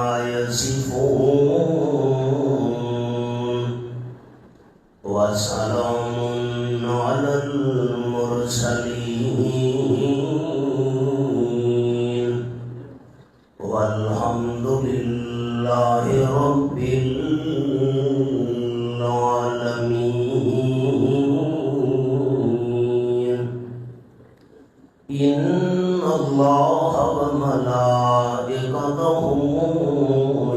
عما يصفون وسلام على المرسلين والحمد لله رب العالمين. إن الله وملائكته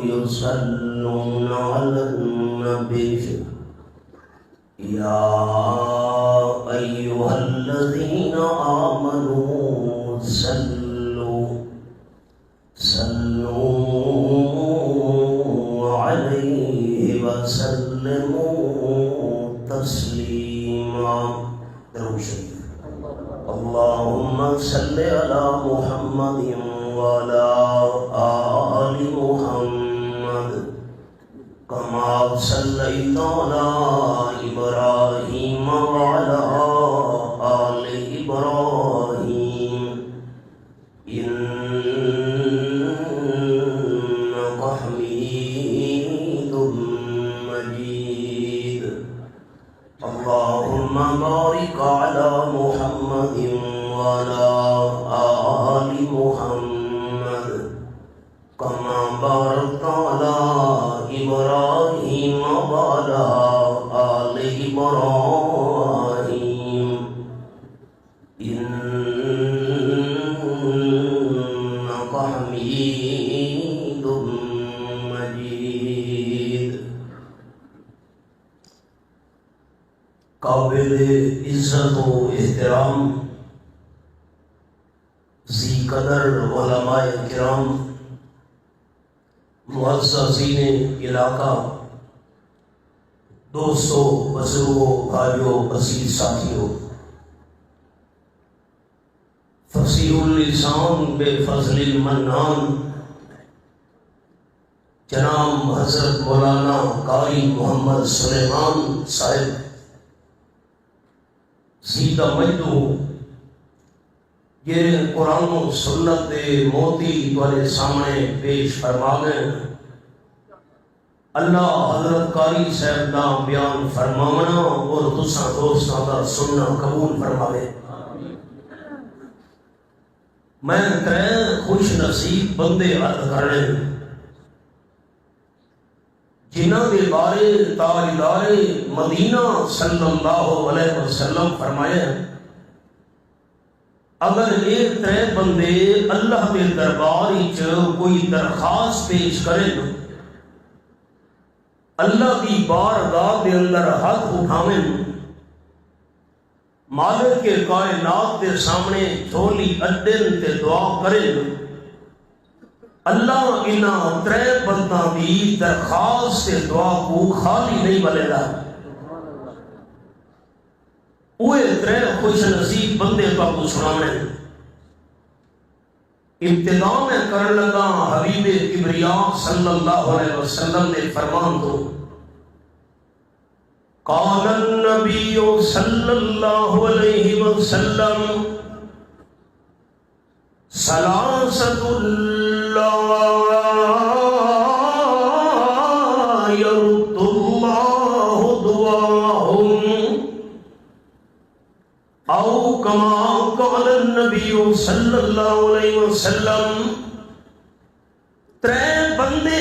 يصلون على النبي يا أيها الذين آمنوا صلوا عليه وسلموا تسليما. درود شریف. اللهم صل على محمد وعلى آل محمد كما صليت على إبراهيم وعلى آل إبراهيم إنك حميد مجيد. اللهم بارك على محمد وعلى آل محمد كما باركت على إبراهيم وعلى آل إبراهيم إنك حميد مجيد. قابل عزت و احترام ذی قدر علماء کرام، معززین علاقہ، دوستوں، بزرگوں، بھائیوں، عزیز ساتھیوں، فصیح اللسان بے فضل المنان جناب حضرت مولانا قاری محمد سلیمان صاحب سیدہ مجدو، یہ قرآن و سنت دے موتی تمہارے سامنے پیش فرماویں. اللہ حضرت قاری صاحب دا بیان فرماونا اور تساں دوستاں دا سننا قبول فرماوے. میں ترے خوش نصیب بندے عرض کرنے جنہاں دے بارے تاجدار مدینہ صلی اللہ علیہ وسلم فرمایا اگر یہ ترے بندے اللہ کے دربار کوئی درخواست پیش کریں، اللہ کی بارگاہ کے اندر ہاتھ اٹھاویں، مالک کے کائنات کے سامنے جھولی اڈن تے دعا کریں، اللہ انہاں ترے بنداں دی درخواست تے دعا کو خالی نہیں بلے گا. وہ ترے خوش نصیب بندے کو سنانے. ابتدا میں کرن لگا حبیب کبریا صلی اللہ علیہ وسلم نے فرمان دو. قال النبی صلی اللہ علیہ وسلم ثلاثۃ لا يرد اللہ دعاهم او کما قال النبی صلی اللہ علیہ وسلم. ترے بندے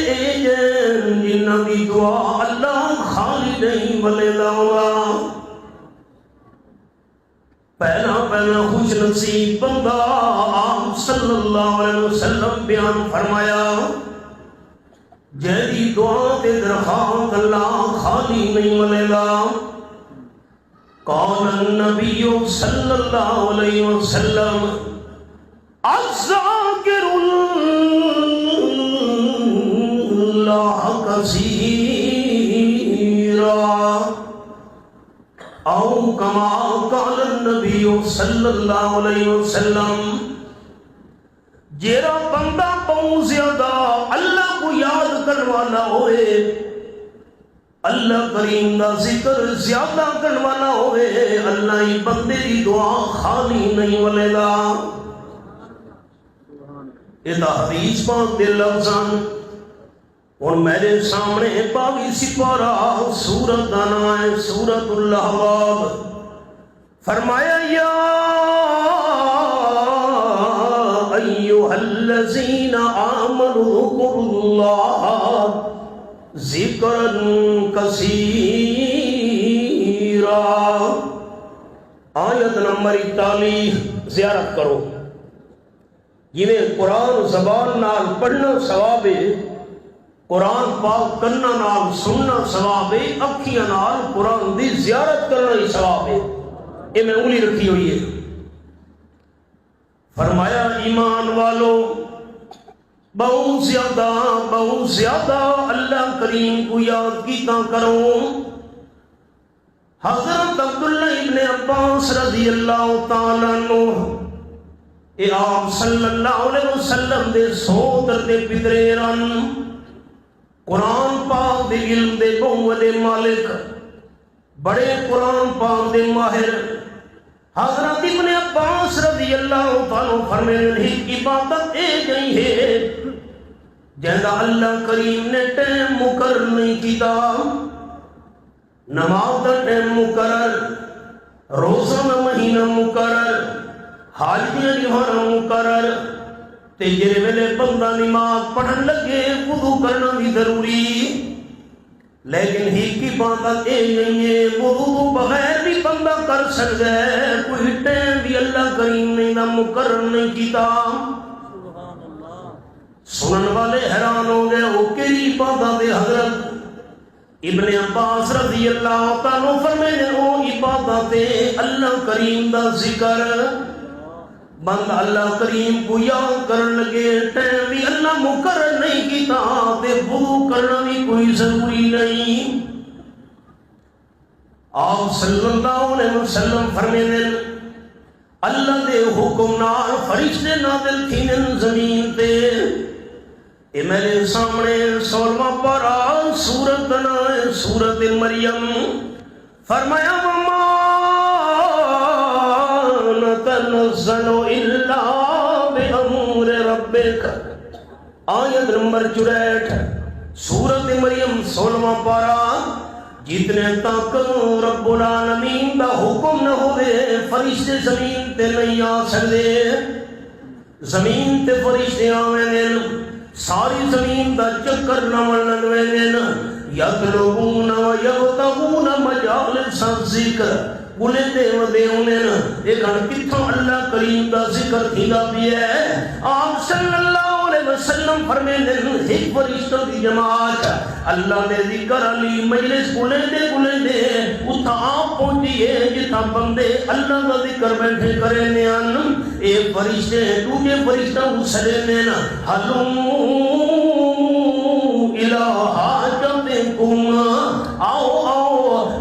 جنہاں دی دعا اللہ خالی نہیں بلے لاؤں. پہلا خوش نصیب بندہ آپ صلی اللہ علیہ وسلم بیان فرمایا جیدی دعا تے درخواست اللہ خالی نہیں بلے لاؤں. قال النبی صلی اللہ علیہ وسلم الذاکر اللہ کثیرا او کما قال النبی صلی اللہ علیہ وسلم. جیرا بندہ بہت زیادہ اللہ کو یاد کرنے والا ہوئے، اللہ کریم دا ذکر زیادہ کرنے والا ہوئے، اللہ ہی بندے دی دعا خالی نہیں ولے گا. یہ حدیث پاک دے لفظاں اور میرے سامنے 22 سپارہ سورت کا نام ہے سورت الاحزاب. فرمایا یا ایھا الذین آمنوا اذکروا اللہ ذکرا کثیرا. آیت نمبر 41. زیارت کرو. جویں قرآن زبان نال پڑھنا ثواب ہے، قرآن پاک کرنا نال سننا ثواب ہے، اکھیاں نال قرآن دی زیارت کرنا ہی ثواب ہے. یہ میں انگلی رکھی ہوئی ہے. فرمایا ایمان والو بہت زیادہ اللہ کریم کو یاد کیتا کرو. حضرت عبداللہ ابن عباس رضی اللہ تعالیٰ عنہ اے آپ صلی اللہ علیہ وسلم دے سوتر دے پدرے رن، قرآن پاک دے علم دے بہت دے مالک، بڑے قرآن پاک دے ماہر. حضرت ابن عباس رضی اللہ تعالیٰ فرمائے عبادت اے گئی ہے جہاں اللہ کریم نے ٹائم مقرر نہیں کیتا. نماز دا ٹائم مقرر، روزہ دا مہینہ مقرر، حاج دیاں جوہراں مقرر. تے جے ویلے بندہ نماز پڑھن لگے وضو کرنا بھی ضروری، لیکن ہی کی عبادت اے نہیں ہے وضو بغیر بھی بندہ کر سکتا ہے. کوئی ٹائم بھی اللہ کریم نے نہ مقرر نہیں کیتا. سنن والے حیران ہو گئے وہ کیڑی عبادت ہے. حضرت ابن عباس رضی اللہ تعالیٰ فرمائے وہ عبادت ہے اللہ کریم دا ذکر. بندہ اللہ کریم کو یاد کرن لگے ٹائم بھی اللہ مقرر نہیں کیتا تے وضو کرنا بھی کوئی ضروری نہیں. آپ صلی اللہ علیہ وسلم فرمائے اللہ دے حکم نال فرشتے نازل تھینے زمین تے. اے میرے سامنے 16واں پارہ سورت نا سورت مریم. فرمایا وما نتنزل الا بامر ربک. آیت نمبر 64 سورت مریم 16واں پارہ. جتنے تک رب العالمین دا حکم نہ ہوئے فرشتے زمین تے نہیں آ سکتے. زمین تے فرشتے آویں ساری زمین دا چکر نہ ولن وین یطلبون و یبتغون مجالس الذکر. بولے دے ودے انہیں ایک کتھوں اللہ کریم دا ذکر تھیلا بھی ہے. آپ صلی اللہ علیہ وسلم فرمیندے ایک فرشتہ دی جماعت اللہ دے ذکر علی مجلس بولے دے اتھا آپ پہنچی ہے جتھا بندے اللہ دا ذکر بیٹھے کرے نیان. ایک فرشتے دوجے فرشتہ اسلے نینا حلوم الہ حاجتکم. آؤ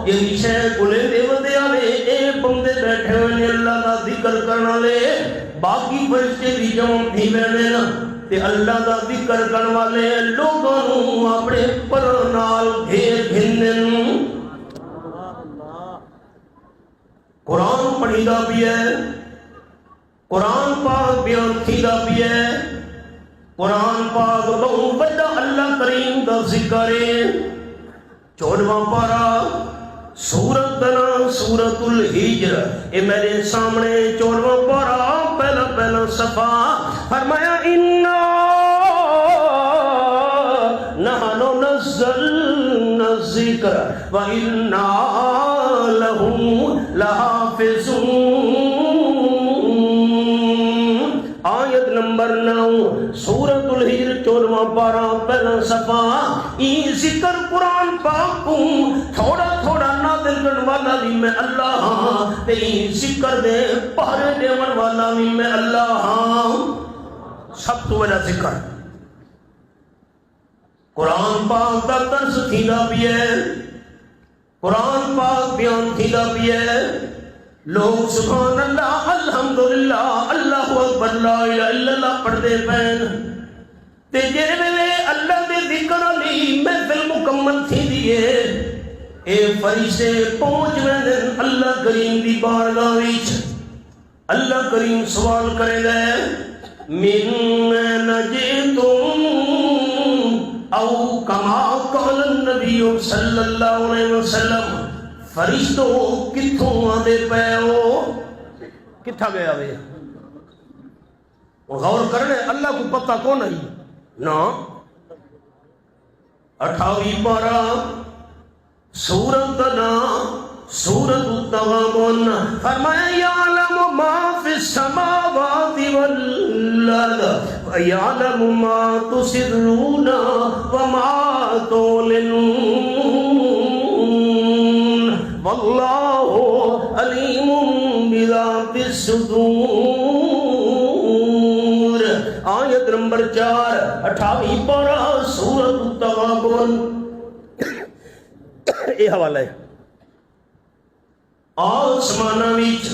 یہ شے بولے دے ودے آوے اے بندے بیٹھے ہوئے اللہ دا ذکر کرنا لے. باقی فرشتے بھی جمع بھی بینے نا تے اللہ دا ذکر کرنے والے لوگوں اپنے پر نال گھیر گھنن. قرآن پڑھی دا بھی ہے، قرآن پاک بیان تھی دا بھی ہے. قرآن پاک بہت بڑا اللہ کریم دا ذکر ہے. 14واں پارہ سورت دنا سورت الحجر. اے میرے سامنے 14واں پارہ پہلا صفحہ. فرمایا انا نحن نزلنا الذکر وانا لہ لحافظون. آیت نمبر 9 سورت الحجر 14واں پارہ پہلا صفحہ. ای ذکر قرآن پاک کو تھوڑا نازل کرنے والا بھی میں اللہ ہاں تے ای ذکر دے پہرے دیون والا بھی میں اللہ ہاں. سب تو بڑا ذکر قرآن پاک دا درس تھیلا بھی ہے، قرآن پاک بیان تھیلا بھی ہے. لوگ سبحان اللہ الحمدللہ اللہ اکبر لا الہ الا اللہ پڑھتے پین تے جے ویلے اللہ دے ذکر علی محفل مکمل تھی دیئے اے فرشتے پہنچ ویندن اللہ کریم دی بارگاہ وچ. اللہ کریم سوال کرے گئے من نجیتم او کما نبی صلی اللہ علیہ وسلم فرشتوں کتھوں آدھے پے ہو کتھا گیا وے غور کرنے اللہ کو پتہ کون نہیں نا 28 پارہ سورت نا سورت التغابن فرمایا یعلم ما فی السماوات والارض یعلم ما تسرون وما تعلنون واللہ علیم بذات الصدور آیت نمبر 4 28 پارہ سورت التغابن یہ حوالہ ہے آسمانہ ویچ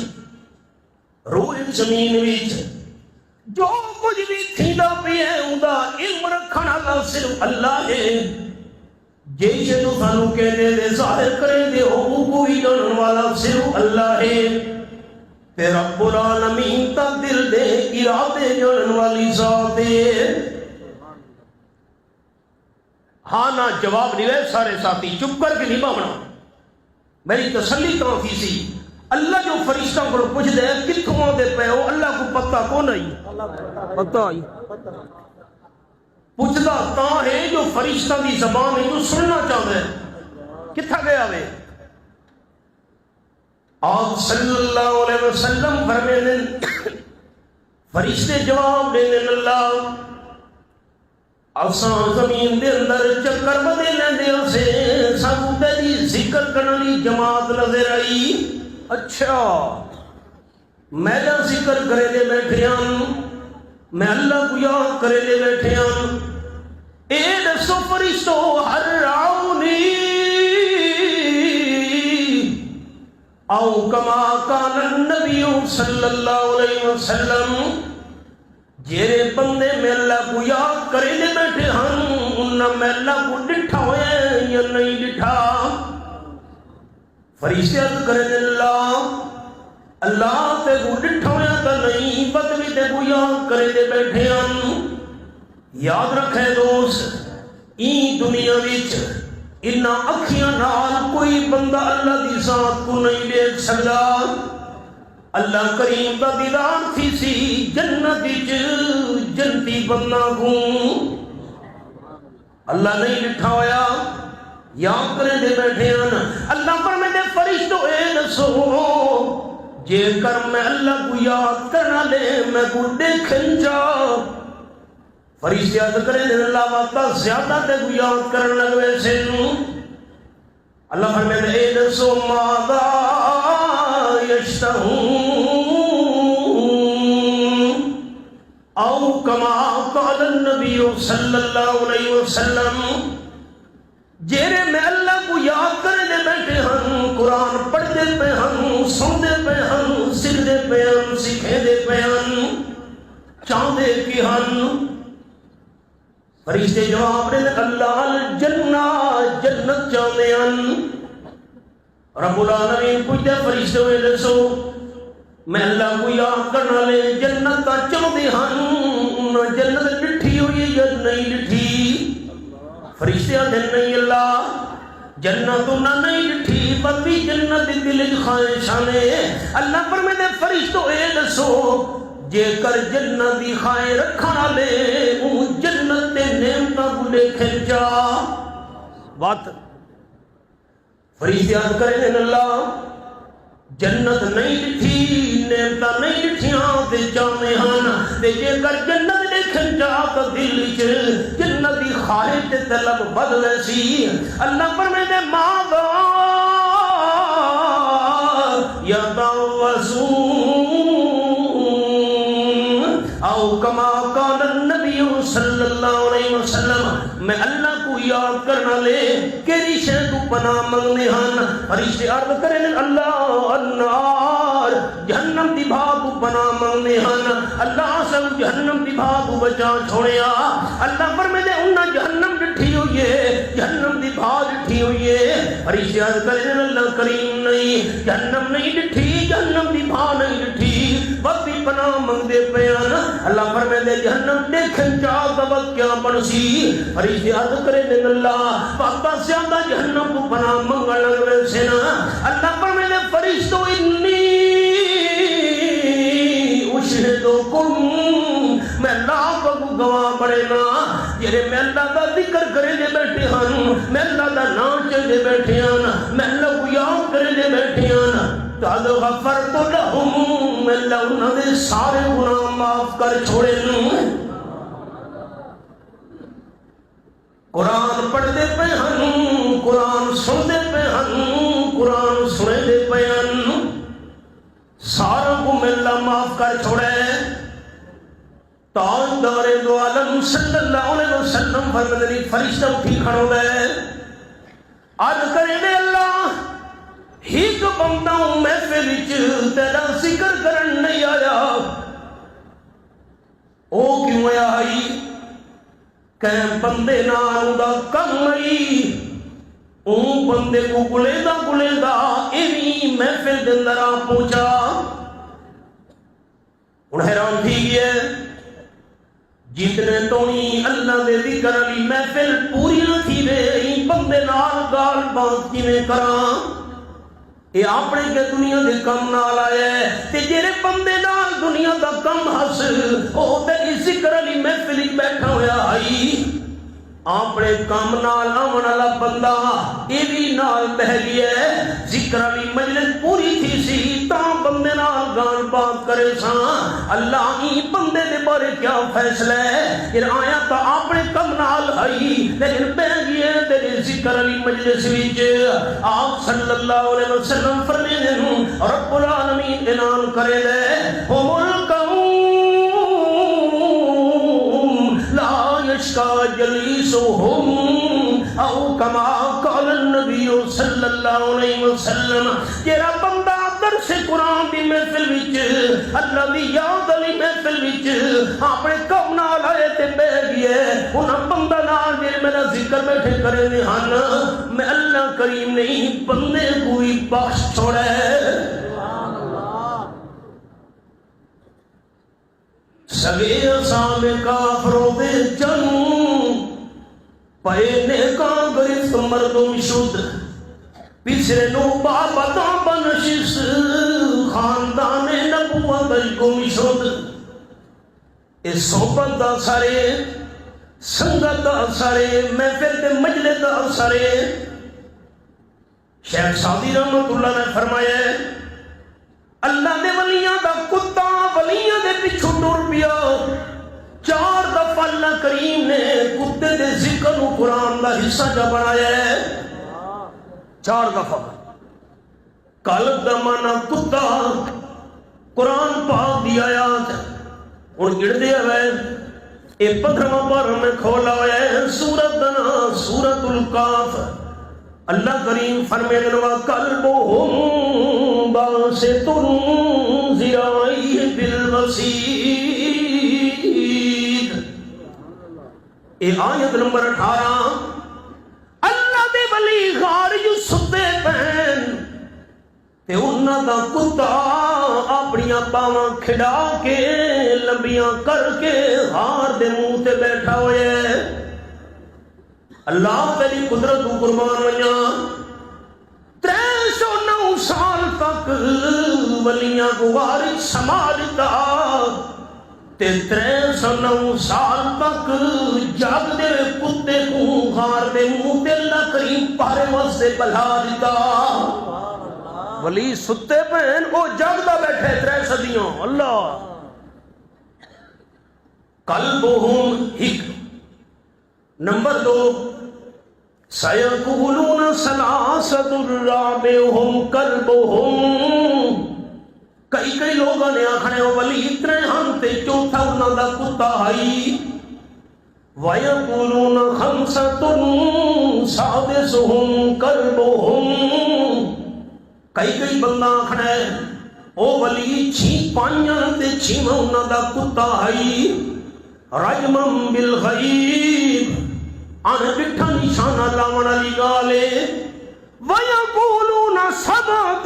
روح زمین ویچ جو کچھ بھی تھیندہ پہ ہے اندہ علم رکھنا اللہ صرف اللہ ہے جیسے تو سانو کہنے دے ظاہر کرے دے ہو کوئی جانن والا صرف اللہ ہے تے رب العالمین تا دل دے ارادے جانن والی ذات ہے ہاں نہ جواب نہیں لے سارے ساتھی چپ کر کے نہیں باونا میری تسلی تو کی سی اللہ جو فرشتہ کو پوچھ دے کتھوں دے پے ہو اللہ کو پتہ کو نہیں پتہ ہی پوچھدا تا ہے جو فرشتہ دی زبان ہے جو سننا چاہتا ہے کتھا گیا وے آپ صلی اللہ علیہ وسلم فرمینے فرشتے جواب دینے اللہ آسان زمین دے اندر چکر بدے لیندے اسے سانو تیری ذکر کرنی جماعت نظر آئی اچھا میں جا ذکر کرے لے بیٹھے ہیں میں اللہ کو یاد کرے لے بیٹھے ہیں اے دسو فرشتو ہر راؤنی او کما کان النبی صلی اللہ علیہ وسلم جیرے بندے میں اللہ کو یاد کرے لے بیٹھے ہیں انہاں میں اللہ کو ڈٹھا ہوئے یا نہیں ڈٹھا فرشتے عرض کرے اللہ اللہ تے کو ڈٹھا ہوئے تا نہیں بدوی تے کو یاد کرے لے بیٹھے ہیں یاد رکھے دوست این دنیا وچ انہاں اکھیاں نال کوئی بندہ اللہ دی ذات کو نہیں دیکھ سکدا اللہ کریم دا دیدار تھی سی جنت وچ جنتی بندہ کو اللہ نہیں ڈٹھا ہویا یاد کرے دے بیٹھے ہیں اللہ پر میں دے فرشتوں اے دسو جے کر میں اللہ کو یاد کرنا لے میں کو دیکھن جا فرشتے یاد کرے دے اللہ وقتا زیادہ تے کو یاد کرن لگوے سے اللہ پر میں دے اے دسو ماذا یشتہون او کما قال النبی صلی اللہ علیہ وسلم جیرے میں اللہ کو یاد کرے دے بیٹھے ہن قرآن پڑھ دے پہ ہن سن دے پہ ہن سکھ دے پہ ہن سکھے دے پہ ہن چاہ دے کی ہن فرشتے جواب دے اللہ الجنہ جنت چاہتے ہن رب العالمین پوچھتے فرشتے ہوئے دسو میں اللہ کو یاد کرنا لے جنت کا چاہتے ہن جنت ڈٹھی ہوئی یا نہیں ڈٹھی فرشتے آدھے نہیں اللہ جنت انہاں نہیں ڈٹھی بدوی جنت دل خواہشانے اللہ پر میں دے فرشتوں اے دسو جے کر جنت دی خواہش رکھنا لے اون جنت تے نعمتاں کو دیکھن جا بات فرشتے آدھ کریں اللہ جنت نہیں ڈٹھی نعمتاں نہیں ڈٹھیاں تے جانے ہن تے جے کر جنت دیکھن جا تو دل وچ جنت دی خواہش تے طلب بدلے سی اللہ پر میں دے ماذا یتوسون او کما قال النبی صلی اللہ علیہ وسلم میں اللہ کو یاد کرنا لے کیری شے تو پناہ منگنے ہن فرشتے عرض کریں اللہ النار جہنم دی بھاگ کو پناہ منگنے ہن اللہ سب جہنم دی بھاگ کو بچا چھوڑیا اللہ پر میں دے انہاں جہنم ڈٹھی ہوئی ہے جہنم دی بھاگ ڈٹھی ہوئی ہے فرشتے عرض کریں اللہ کریم نہیں جہنم نہیں ڈٹھی جہنم دی بھاگ نہیں ڈٹھی وقتی پناہ منگدے پیان اللہ فرمیندے جہنم دیکھن چاہ دا وقت کیا بنسی فرشتے عرض کرے دن اللہ پاکا سیادہ جہنم کو پناہ منگا لگ ویسے نا اللہ فرمیندے فرشتو انی اشہدوکم میں اللہ کو گواہ پڑے نا جیرے میں اللہ دا ذکر کرے دے بیٹھے ہن میں اللہ دا نام چل دے بیٹھے ہن میں اللہ کو یاد کرے دے بیٹھے ہن قد غفرت لهم میں اللہ انہوں نے سارے گناہ معاف کر چھوڑے قرآن پڑھ دے پہ ہن قرآن سن دے پہ ہن قرآن سنے دے پہ ہن سارا کو میں اللہ معاف کر چھوڑے تاجدار دو عالم صلی اللہ علیہ وسلم فرمدنی فرشتہ اٹھی کھڑو دے عرض کرے دے اللہ ایک بندہ ہوں محفل وچ تیرا ذکر کرن نہیں آیا او کیوں آئی کہ بندے نال دا کم آئی اون بندے کو گلے دا ایویں محفل دے اندر آ پہنچا ہن حیران تھی گیا جتنے تونی اللہ دے ذکر علی محفل پوری نہ تھی وے بندے نال گال بات کیویں کراں اے اپنے کے دنیا دے کم نال آیا ہے تے جڑے بندے نال دنیا دا کم حاصل او تے ذکر علی محفل وچ بیٹھا ہویا آئی اپنے کام نال آون والا بندہ اے بھی نال بہ گیا ہے ذکر علی مجلس پوری تھی سی تا بندے نال گال بات کرے سا اللہ ہی بندے دے بارے کیا فیصلہ ہے پھر آیا تا اپنے کام نال آئی لیکن بہ گیا تیرے ذکر علی مجلس وچ آپ صلی اللہ علیہ وسلم فرمیندے رب العالمین اعلان کرے دے ہم القوم کا جلیسہم او کما قال النبی صلی اللہ علیہ وسلم تیرا بندہ درس قرآن دی محفل وچ اللہ دی یاد علی محفل وچ اپنے کم نال آئے تے بہ گئے انہاں بندہ نال جڑے میرا ذکر بیٹھے کرے نے ہن میں اللہ کریم نہیں بندے کوئی بخش چھوڑے سگے اسام کافروں دے جنوں پہنے کا گرفت مردم شد پچھرے نو بابتا بنشس خاندان نبوت گم شد اس صحبت دا سارے سنگت دا سارے محفل دے مجلس دا سارے شیخ سعدی رحمت اللہ نے فرمایا اللہ دے ولیاں دا کتا ولیاں دے پچھو ٹر پیا 4 دفعہ اللہ کریم نے کتے دے ذکر و قرآن دا حصہ جا بنایا ہے 4 دفعہ قلب دا مانا کتا قرآن پاک دی آیات ان گڑ دیا ہے اے 15واں پارہ میں کھولا ہویا ہے سورت دنا سورت القاف اللہ کریم فرمینے لگا قلبہم باسطن ذرائیہ بالوسید اے آیت نمبر 18 اللہ دے ولی غار جو ستے پہن تے انہاں دا کتا اپنیاں باواں کھڑا کے لمبیاں کر کے غار دے منہ تے بیٹھا ہوئے اللہ تیری قدرت کو قربان ونیا 309 سال تک ولیاں کو وارث سنبھالتا تے 309 سال تک جگ دے کتے کو غار دے منہ تے اللہ کریم پارے واسطے بلا دیتا ولی ستے پہن وہ جگدا بیٹھے 3 صدیوں اللہ قلبہم ہک نمبر 2 سَيَقُولُونَ ثَلَاثَةٌ رَابِعُهُمْ كَلْبُهُمْ کئی لوگوں نے آکھنے ولی اتنے ہم تے چوتھا انہاں دا کتا آئی وَيَقُولُونَ خَمْسَةٌ سَادِسُهُمْ كَلْبُهُمْ کئی بندہ آکھنے او ولی 5 تے 6 انہاں دا کتا آئی رَجْمًا بِالْغَيْبِ آن بٹھا نشانہ لاونا لگالے وَيَقُولُونَ سَبَعَةٌ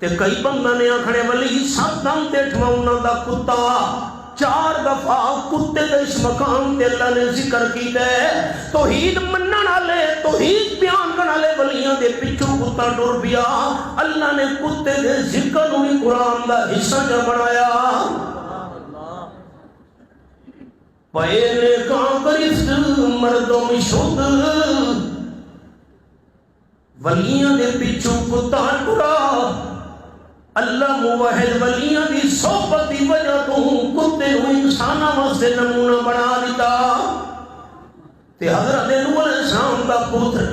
تے کئی بندہ نے آکھنے ولی 7 دم تے اٹھواں انہاں دا کتا 4 دفعہ کتے دے اس مقام تے اللہ نے ذکر کیتا ہے توحید منن والے توحید بیان کرن والے ولیاں دے پیچھے کتا ٹر پیا اللہ نے کتے دے ذکر نوں بھی قرآن دا حصہ جا بنایا پہلے کام کرست مردم شد ولیاں دے پیچھے کتا ٹرا اللہ موحد ولیاں دی صحبت دی وجہ تو کتے نو انساناں واسطے نمونہ بنا دیتا تے حضرت نوح علیہ السلام دا پتر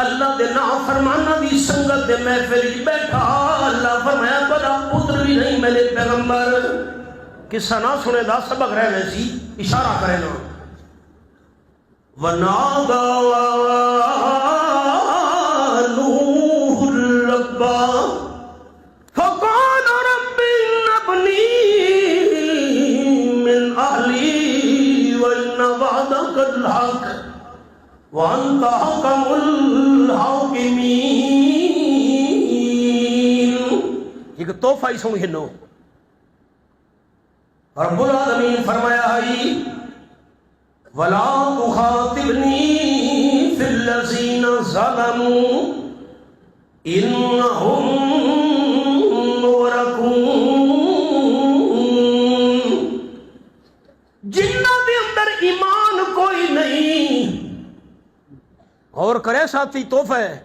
اللہ دے نافرماناں دی سنگت دے محفل وچ بیٹھا اللہ فرمایا تہاڈا پتر بھی نہیں میرے پیغمبر قصہ نہ سنے دا سبق رہنے سی اشارہ کرے نا ونادا نوح ربا فقال رب ابنی من اہلی وان وعدک الحق وانت حکم الحاکمین ایک تحفہ ہی سن گھنو رب العالمین فرمایا ہے ولا تخاطبنی فی الذین ظلموا انہم جنہ دے اندر ایمان کوئی نہیں اور کرے ساتھی تحفہ ہے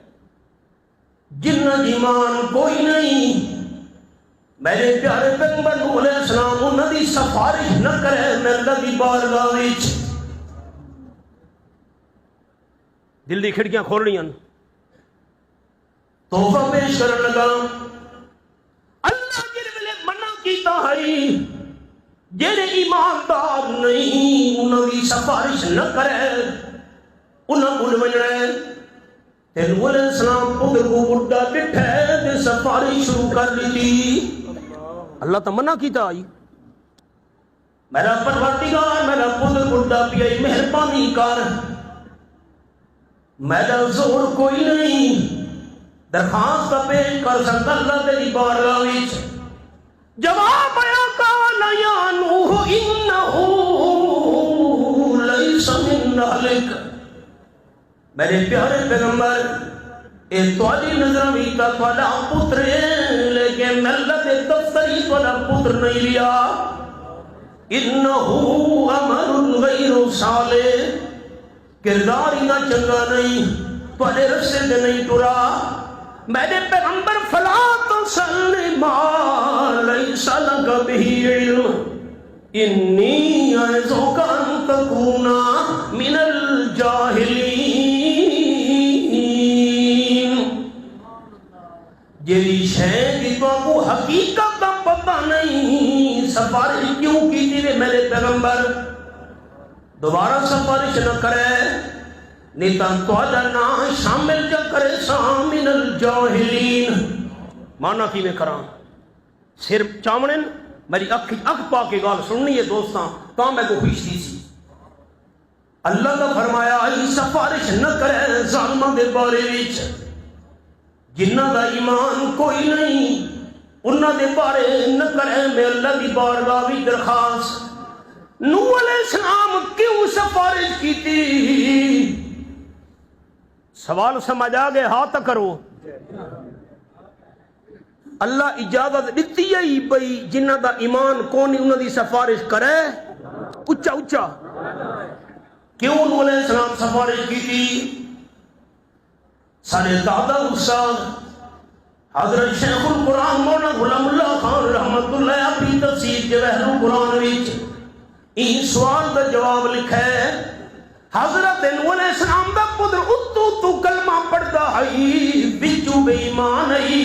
جنہ ایمان کوئی نہیں میرے پیارے پیغمبر نوح علیہ السلام انہاں دی سفارش نہ کرے میں اللہ دی بارگاہ وچ دل دی کھڑکیاں کھولنیاں تحفہ پیش کرن لگا اللہ جڑے ویلے منع کیتا ہے جڑے ایماندار نہیں انہاں دی سفارش نہ کرے انہاں کول وجنا ہے تے نوح علیہ السلام پتر کو بڑھا ڈٹھے تے سفارش شروع کر دی اللہ تو منع کیتا ہے میرا پروردگار میرا پتر بڑھا پیا مہربانی کر میرا زور کوئی نہیں درخواست پیش کر سکتا اللہ تیری بارگاہ وچ جواب آیا قال یا نوح انہ لیس من اہلک میرے پیارے پیغمبر اے تواڈی نظر وچ تا تواڈا پتر ہے لیکن میں اللہ دے دفتر ہی تواڈا پتر نہیں لیا انہ عمل غیر صالح کردار ہی نہ چنگا نہیں تواڈے رستے تے نہیں ٹرا میرے پیغمبر فلا تسألنی ما لیس لک بہ علم انی اعظک ان تکون من الجاہلین جیڑی شے دی تو حقیقت کا پتہ نہیں سفارش کیوں کی تھی میرے پیغمبر دوبارہ سفارش نہ کرے نیتا تواڈا نام شامل جا کرے من الجاہلین مانا کی میں کراں سر چامنن میری اکھ پا کے گال سننی ہے دوستاں تا میں کو خوش تھی سی اللہ کا فرمایا ای سفارش نہ کرے ظالماں دے بارے وچ جنہاں دا ایمان کوئی نہیں انہاں دے بارے نہ کرے میں اللہ دی بارگاہ وچ درخواست نوح علیہ السلام کیوں سفارش کی تھی سوال سمجھ آ گئے ہاتھ کرو اللہ اجازت دیتی ہے بھئی جنہ دا ایمان کونی انہوں دی سفارش کرے اچھا اچھا کیوں نوح علیہ السلام سفارش کی تھی سارے دادا استاد حضرت شیخ القرآن مولانا غلام اللہ خان رحمت اللہ اپنی تفسیر جواہر القرآن وچ این سوال دا جواب لکھا ہے حضرت نوح علیہ السلام دا پتر اتو کلمہ پڑھتا ہے بچو بے ایمان ہے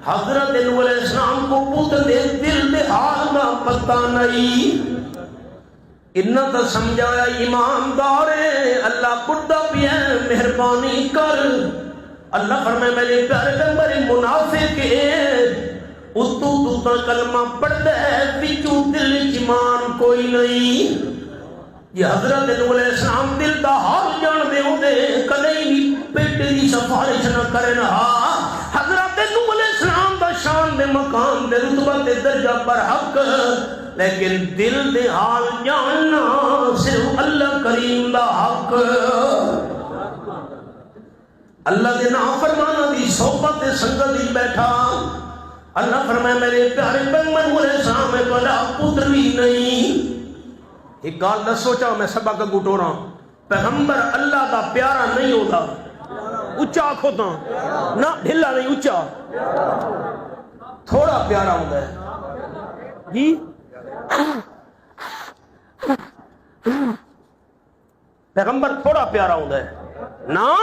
حضرت نوح علیہ السلام کو پتر دے دل دے حال دا پتہ نہیں انہاں تا سمجھایا ایماندار ہے اللہ بڑھا پیا مہربانی کر اللہ فرمائے میرے پیارے پیغمبر منافق ہے اتو تا کلمہ پڑھتا ہے بچو دل ایمان کوئی نہیں یہ حضرت نوح علیہ السلام دل دا حال جان دے ہوں دے کلے نہیں بیٹے کی سفارش نہ کرے نہ حضرت نوح علیہ السلام دا شان دے مقام دے رتبہ دے درجہ پر حق لیکن دل دے حال جاننا صرف اللہ کریم دا حق اللہ دے نافرمانہ دی صحبت سنگت وچ بیٹھا اللہ فرمائے میرے پیارے پیغمبر علیہ السلام میں بڑا پتر بھی نہیں ایک گال دسو چاہو میں سبق گٹو رہا ہوں پیغمبر اللہ دا پیارا نہیں ہوتا اچھا کھوتا نہ ڈھلا نہیں اچھا تھوڑا پیارا ہوتا ہے جی پیغمبر تھوڑا پیارا ہوتا ہے نا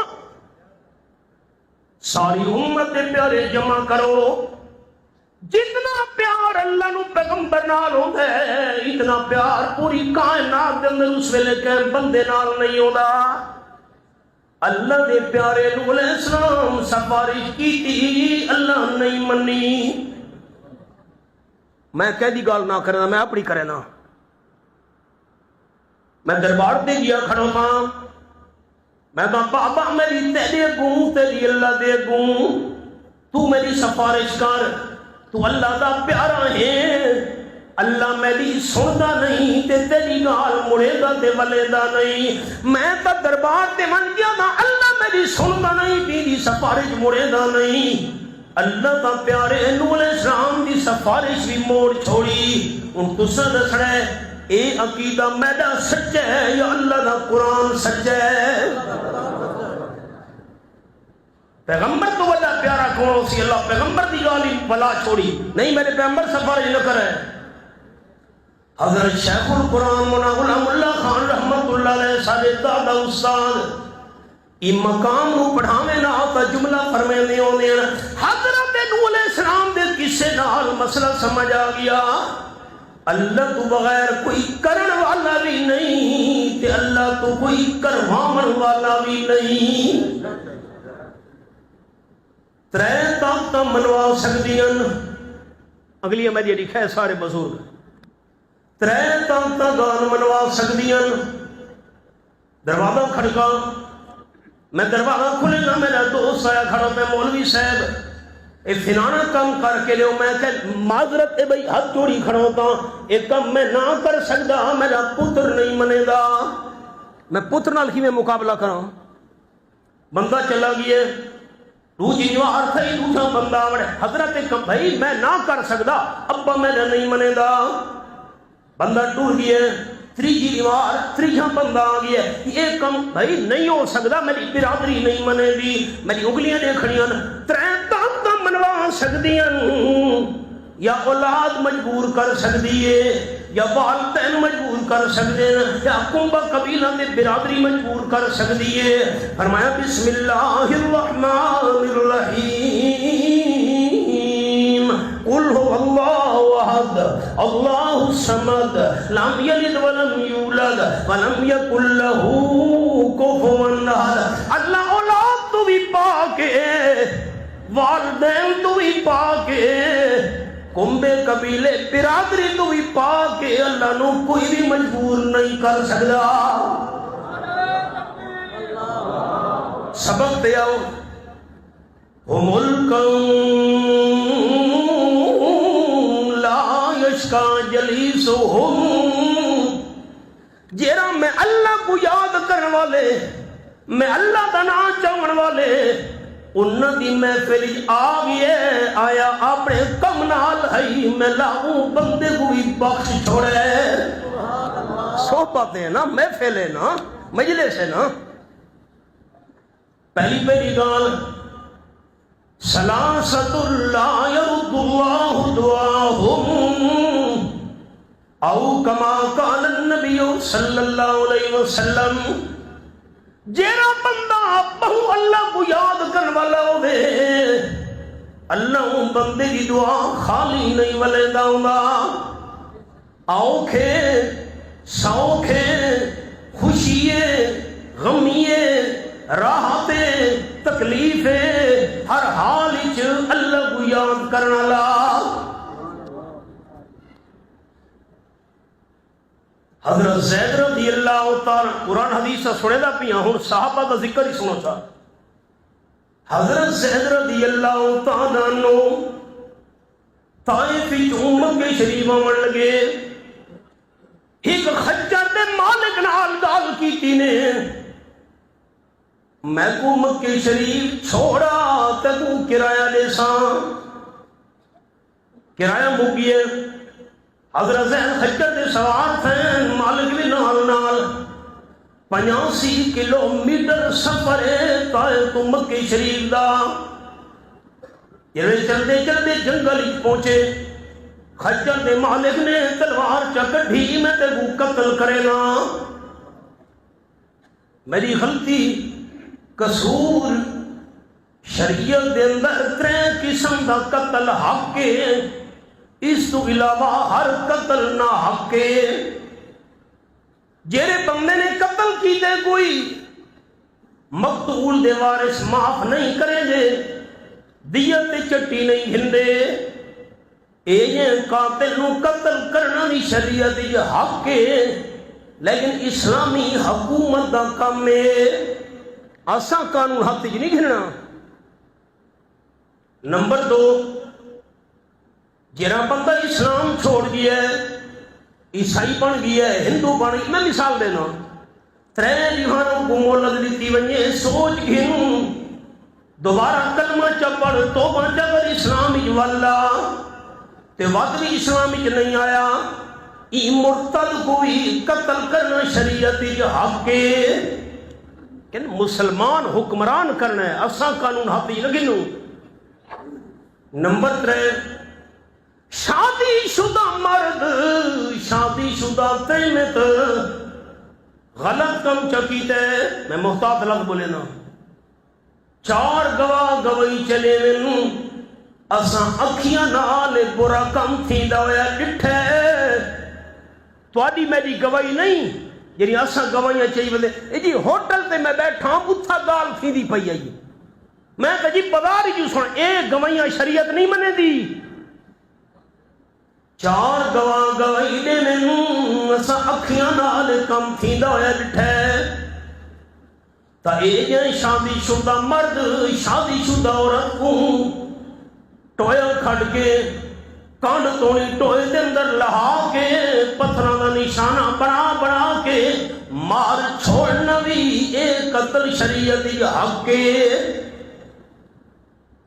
ساری امت دے پیارے جمع کرو جتنا پیار اللہ نو پیغمبر نال ہوتا ہے اتنا پیار پوری کائنات دے اندر اس ویلے کہ بندے نال نہیں ہوتا اللہ دے پیارے نوح علیہ السلام سفارش کی تھی اللہ نہیں منی میں کہہ دی گال نہ کرنا میں اپنی کرنا میں دربار دے گیا کھڑا ماں میں کہا بابا میری تیرے گوں تیری اللہ دے گوں تو میری سفارش کر تو اللہ دا پیارا ہے اللہ میری سندا نہیں تے تیری گال مڑے دا تے ولے دا نہیں میں تا دربار تے من گیا نا اللہ میری سندا نہیں تیری سفارش مڑے دا نہیں اللہ دا پیارے نوح علیہ السلام دی سفارش بھی موڑ چھوڑی ان تسا دسڑا ہے اے عقیدہ میرا سچا ہے یا اللہ دا قرآن سچا ہے پیغمبر تو بڑا پیارا کون سی اللہ پیغمبر دی گالی بلا چھوڑی نہیں میرے پیغمبر سفارش نہ کرے حضرت شیخ القرآن مولانا غلام اللہ خان رحمت اللہ علیہ سارے دادا استاد یہ مقام نو پڑھاویں نہ آتا جملہ فرمے نہیں ہونے حضرت نوح علیہ السلام دے کسے نال مسئلہ سمجھ آ گیا اللہ تو بغیر کوئی کرن والا بھی نہیں تے اللہ تو کوئی کرواون والا بھی نہیں ترے طاقت منوا سکدیاں اگلی میں جی ہے سارے بزرگ ترے طاقت گان منوا سکدیاں دروازہ کھڑکا میں دروازہ کھلے گا میرا دوست آیا کھڑا پہ مولوی صاحب اے فلانا کام کر کے لیو میں کہ معذرت ہے بھائی ہاتھ جوڑی کھڑا ہوتا ایک کام میں نہ کر سکتا میرا پتر نہیں منے گا میں پتر نال کی میں مقابلہ کروں بندہ چلا گیا تو جنوار تھئی دوسرا بندہ آوڑے حضرت کم بھائی میں نہ کر سکتا ابا میرا نہیں منے گا بندہ ٹور گیا تریجی دیوار تریجا بندہ آ گیا یہ کم بھائی نہیں ہو سکتا میری برادری نہیں منے گی میری انگلیاں دیکھنیاں ترے طاقت منوا سکدیاں یا اولاد مجبور کر سکتی ہے یا والدین مجبور کر سکتے ہیں یا کنبہ قبیلہ میں برادری مجبور کر سکتی ہے فرمایا بسم اللہ الرحمن الرحیم قل هو اللہ احد اللہ الصمد لم یلد ولم یولد ولم یکن له کفوا احد اللہ اولاد تو بھی پاک ہے والدین تو بھی پاک ہے کنبے قبیلے برادری تو بھی پاک ہے اللہ نو کوئی بھی مجبور نہیں کر سکتا سبق دے آؤ ہم لا یشکا جلیسہم جیرا میں اللہ کو یاد کرنے والے میں اللہ کا نام چاہنے والے انہاں دی محفل آ گئے آیا اپنے کم نال ہے میں لاؤں بندے کو بھی بخش چھوڑے صحبت ہے نا محفل ہے نا مجلس ہے نا پہلی گال سلاست اللہ یرد اللہ دعاہم او کما قال النبی صلی اللہ علیہ وسلم جیرا بندہ بہو اللہ کو یاد کرنے والا ہوئے اللہ بندے کی دعا خالی نہیں والے داؤں آوکھے سوکھے خوشیے غمیے راحتے تکلیفے ہر حال اچھ اللہ کو یاد کرنا لا حضرت زید رضی اللہ تعالی قرآن حدیث سنے دا پیا ہوں صحابہ دا ذکر ہی سنو چاہ حضرت زید رضی اللہ تعالیٰ عنہ طائف وچوں مکے شریف آون لگے، ایک خچر دے مالک نال گل کیتی نے، میں کو مکے شریف چھوڑا تے تو کرایہ دے ساں، کرایہ مکیے۔ حضرت زید خچر دے سوار تھے، مالک بھی نال نال 85 کلومیٹر سفر ہے طائف تو مکے شریف دا۔ چلتے چلتے جنگل پہنچے، خچر دے مالک نے تلوار چکڑھی، میں تے کو قتل کرے گا۔ میری غلطی قصور شریعت دے اندر 3 قسم دا قتل حق کے، اس تو علاوہ ہر قتل نہ حق کے۔ جیرے بندے نے قتل کی دے کوئی مقتول دے وارث معاف نہیں کریں گے، دیت چٹی نہیں ہندے، یہ قاتل نو قتل کرنا بھی شریعت یہ حق ہے، لیکن اسلامی حکومت دا کام ہے، آسان قانون ہاتھ وچ نہیں گھننا۔ نمبر 2، جرا بندہ اسلام چھوڑ گیا ہے، عیسائی بن گیا ہے، ہندو بن گیا، میں مثال دینا، 3 جہانوں کو مولد دیتی ونجے، سوچ گھن دوبارہ کلمہ چپڑ توبہ جگر اسلامی والا تے وقت بھی اسلامی نہیں آیا، ای مرتد کوئی قتل کرنا شریعت حق کے، کہ مسلمان حکمران کرنا ہے، اساں قانون ہاتھ ہی لگنو۔ نمبر 3، شادی شدہ مرد شادی شدہ تیمت غلط کم چکیتے، میں محتاط لفظ بولے نا، 4 گواہ گواہی چلے من، اساں اکھیاں نال برا کم تھیندا ہویا ڈٹھے، تواڈی میری گواہی نہیں، جڑی اساں گواہیاں چاہیے بندے، اے جی ہوٹل تے میں بیٹھا اتھا گال تھیندی پئی آئی، میں کہ جی بازار ہی جو سن، اے گواہیاں شریعت نہیں منے دی، 4 گواہ گواہی دے من، اساں اکھیاں نال کم تھیندا ہویا ڈٹھے، تا اے شادی شدہ مرد شادی شدہ عورت کو ٹویا کھڑ کے کانڈ تونی ٹوئے دے اندر لہا کے پتھراں دا نشانہ بنا بنا کے مار چھوڑنا بھی اے قتل شریعت حق کے،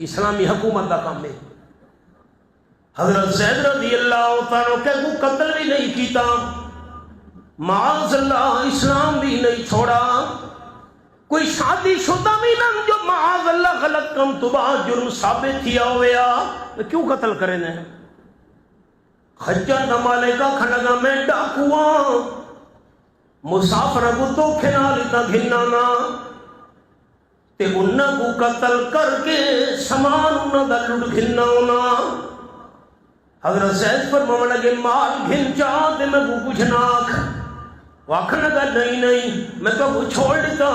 اسلامی حکومت دا کام ہے۔ حضرت زید رضی اللہ تعالیٰ کہ وہ قتل بھی نہیں کیتا، معاذ اللہ اسلام بھی نہیں چھوڑا، کوئی شادی شدہ بھی نہ جو معاذ اللہ غلط کم تو بعد جرم ثابت کیا ہویا، کیوں قتل کرے نے؟ خجر نمالے کا کھنگا میں ڈاکواں مسافر کو تو کھنا لیتا گھنانا، تے انہاں کو قتل کر کے سامان انہاں دا لٹ گھننا ہونا۔ حضرت زید فرمانے لگے مال گھن چاہ دے میں کو کچھ ناکھ، واکھن لگا نہیں نہیں میں تو وہ چھوڑ دیتا،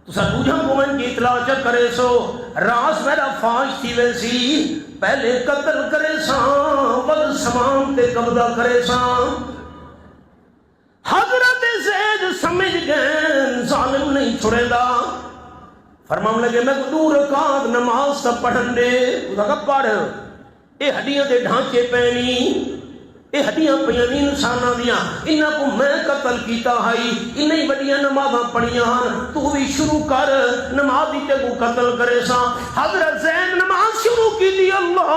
تو ساتوجہ کو من کی اطلاع چا کرے سو، راز میرا فاش تھی ویسی، پہلے قتل کرے ساں ود سامان تے قبضہ کرے ساں۔ حضرت زید سمجھ گئے ظالم نہیں چھڑے دا، فرمان لگے میں کو 2 رکعت نماز تا پڑھن دے، اس کا پڑھ، اے ہڈیاں دے ڈھانچے پینی، اے ہڈیاں پیانی انساناں دیاں، انہاں کو میں قتل کیتا ہائی، انہیں بڑیاں نمازاں پڑھیاں، تو بھی شروع کر نمازی تے کو قتل کرے ساں۔ حضرت زید نماز شروع کی دی، اللہ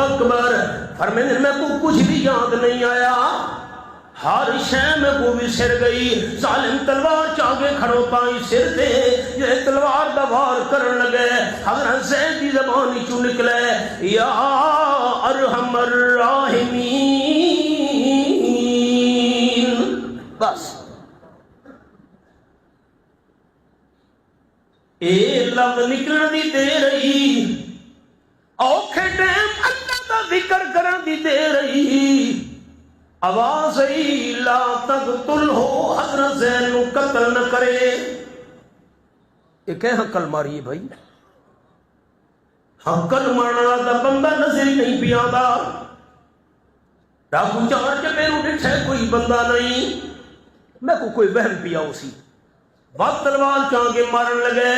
اکبر، فرمانے میں کو کچھ بھی یاد نہیں آیا، ہر شے میں کو بھی سر گئی، ظالم تلوار چاگے کھڑو پائی سر دے، یہ تلوار دوار کرن لگے، حضرت زید کی زبانی چو نکلے، یا ارحم الراحمین، بس اے لفظ نکلن دی دے رہی، اوکھے ٹائم اللہ دا ذکر کرن دی دے رہی، آواز ای لا تقتل ہو، حضرت زید نو قتل نہ کرے۔ یہ کہ حقل ماری ہے بھائی، حقل مارنا دا بندہ نظر ہی نہیں پیا دا، ڈاکو چار کے میرو ڈٹھے کوئی بندہ نہیں، میں کو کوئی بہن پیا اسی، وقت تلوار چاہ کے مارن لگے،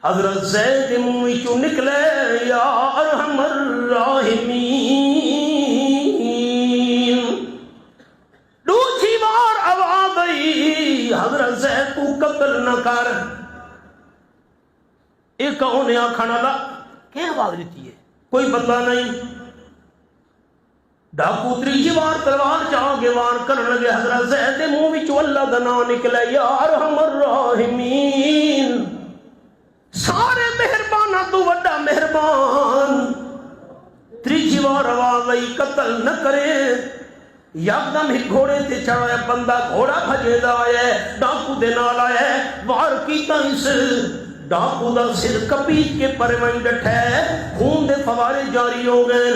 حضرت زید دے منہ وچوں نکلے یا ارحم الراحمین، دوسری بار آواز آئی حضرت زید کو قتل نہ کر۔ ایک کون ہے آنکھانا لا کیا آواز لیتی ہے کوئی پتہ نہیں۔ ڈاکو تریجی بار تلوار چاہ کے وار کرن لگے، حضرت زید دے منہ وچوں اللہ دا نام نکلے یا ارحم الراحمین، سارے مہربانہ تو وڈا مہربان۔ تریجی بار آواز آئی قتل نہ کرے، یکدم ہی گھوڑے تے چڑھایا بندہ، گھوڑا بھجے دا آیا ڈاکو دے نال آیا، وار کیتا اس ڈاکو دا سر کپیٹ کے پرمنڈ ڈٹھے، خون دے فوارے جاری ہو گئے۔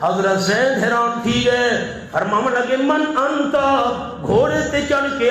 حضرت زید حیران تھی گئے، فرمانے لگے من انتا، گھوڑے تے چڑھ کے